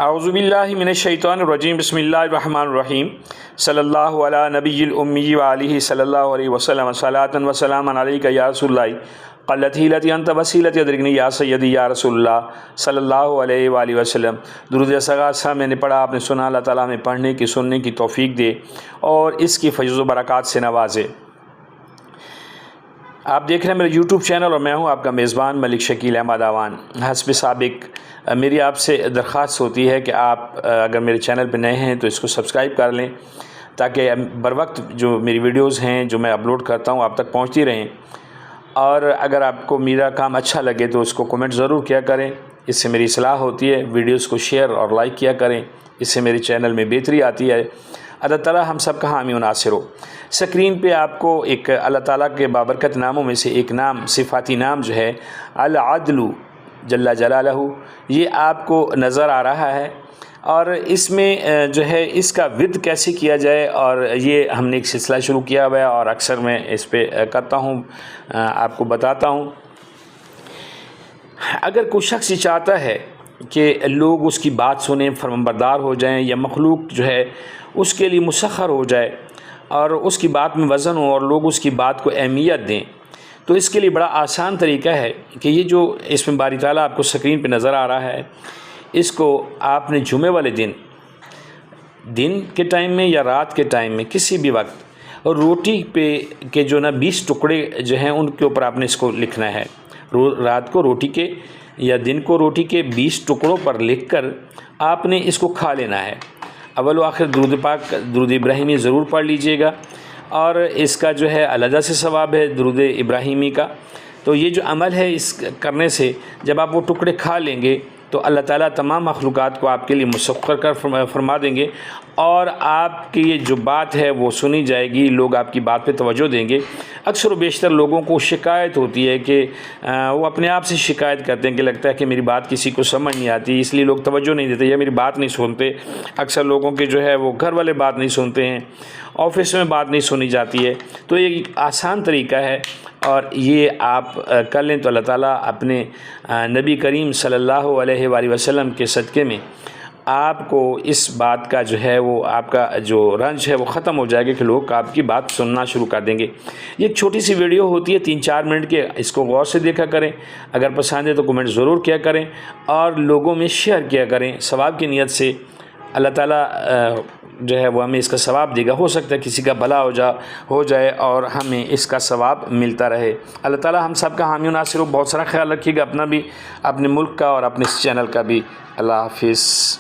اعوذ باللہ من الشیطان الرجیم بسم اللہ الرحمن الرحیم صلی اللہ علی نبی الامی وآلہ صلی اللہ علیہ وسلم صلاۃ و سلام علیک یا رسول اللہ قلت حیلتی انت وسیلتی ادرکنی یا سیدی یا رسول اللہ صلی اللہ علیہ وآلہ وسلم۔ درود ثغاثہ میں نے پڑھا، آپ نے سنا، اللہ تعالیٰ ہمیں پڑھنے کی سننے کی توفیق دے اور اس کی فیض و برکات سے نوازے۔ آپ دیکھ رہے ہیں میرے یوٹیوب چینل اور میں ہوں آپ کا میزبان ملک شکیل احمد آوان۔ حسب سابق میری آپ سے درخواست ہوتی ہے کہ آپ اگر میرے چینل پہ نئے ہیں تو اس کو سبسکرائب کر لیں تاکہ بر وقت جو میری ویڈیوز ہیں جو میں اپلوڈ کرتا ہوں آپ تک پہنچتی رہیں، اور اگر آپ کو میرا کام اچھا لگے تو اس کو کمنٹ ضرور کیا کریں، اس سے میری اصلاح ہوتی ہے۔ ویڈیوز کو شیئر اور لائک کیا کریں، اس سے میرے چینل میں بہتری آتی ہے۔ اللہ تعالیٰ ہم سب کا حامی و ناصر ہو۔ سکرین پہ آپ کو ایک اللہ تعالیٰ کے بابرکت ناموں میں سے ایک نام، صفاتی نام جو ہے العدل جل جلالہ، یہ آپ کو نظر آ رہا ہے، اور اس میں جو ہے اس کا ورد کیسے کیا جائے، اور یہ ہم نے ایک سلسلہ شروع کیا ہوا ہے اور اکثر میں اس پہ کرتا ہوں، آپ کو بتاتا ہوں۔ اگر کوئی شخص یہ چاہتا ہے کہ لوگ اس کی بات سنیں، فرمانبردار ہو جائیں، یا مخلوق جو ہے اس کے لیے مسخر ہو جائے اور اس کی بات میں وزن ہو اور لوگ اس کی بات کو اہمیت دیں، تو اس کے لیے بڑا آسان طریقہ ہے کہ یہ جو اس میں باری تعالیٰ آپ کو سکرین پہ نظر آ رہا ہے، اس کو آپ نے جمعے والے دن کے ٹائم میں یا رات کے ٹائم میں کسی بھی وقت، اور روٹی پہ کے جو 20 ٹکڑے جو ہیں ان کے اوپر آپ نے اس کو لکھنا ہے۔ رات کو روٹی کے یا دن کو روٹی کے 20 ٹکڑوں پر لکھ کر آپ نے اس کو کھا لینا ہے۔ اول و آخر درود پاک، درود ابراہیمی ضرور پڑھ لیجئے گا، اور اس کا جو ہے علیحدہ سے ثواب ہے درود ابراہیمی کا۔ تو یہ جو عمل ہے اس کرنے سے جب آپ وہ ٹکڑے کھا لیں گے تو اللہ تعالیٰ تمام مخلوقات کو آپ کے لیے مسخر کر فرما دیں گے، اور آپ کی یہ جو بات ہے وہ سنی جائے گی، لوگ آپ کی بات پہ توجہ دیں گے۔ اکثر و بیشتر لوگوں کو شکایت ہوتی ہے کہ وہ اپنے آپ سے شکایت کرتے ہیں کہ لگتا ہے کہ میری بات کسی کو سمجھ نہیں آتی، اس لیے لوگ توجہ نہیں دیتے یا میری بات نہیں سنتے۔ اکثر لوگوں کے جو ہے وہ گھر والے بات نہیں سنتے ہیں، آفس میں بات نہیں سنی جاتی ہے۔ تو یہ ایک آسان طریقہ ہے، اور یہ آپ کر لیں تو اللہ تعالیٰ اپنے نبی کریم صلی اللہ علیہ وآلہ وسلم کے صدقے میں آپ کو اس بات کا جو ہے وہ آپ کا جو رنج ہے وہ ختم ہو جائے گا کہ لوگ آپ کی بات سننا شروع کر دیں گے۔ یہ ایک چھوٹی سی ویڈیو ہوتی ہے 3-4 منٹ کے، اس کو غور سے دیکھا کریں، اگر پسند ہے تو کمنٹ ضرور کیا کریں اور لوگوں میں شیئر کیا کریں ثواب کی نیت سے۔ اللہ تعالیٰ جو ہے وہ ہمیں اس کا ثواب دے گا، ہو سکتا ہے کسی کا بھلا ہو جائے اور ہمیں اس کا ثواب ملتا رہے۔ اللہ تعالیٰ ہم سب کا حامی و ناصر ہو۔ بہت سارا خیال رکھیے گا اپنا بھی، اپنے ملک کا اور اپنے اس چینل کا بھی۔ اللہ حافظ۔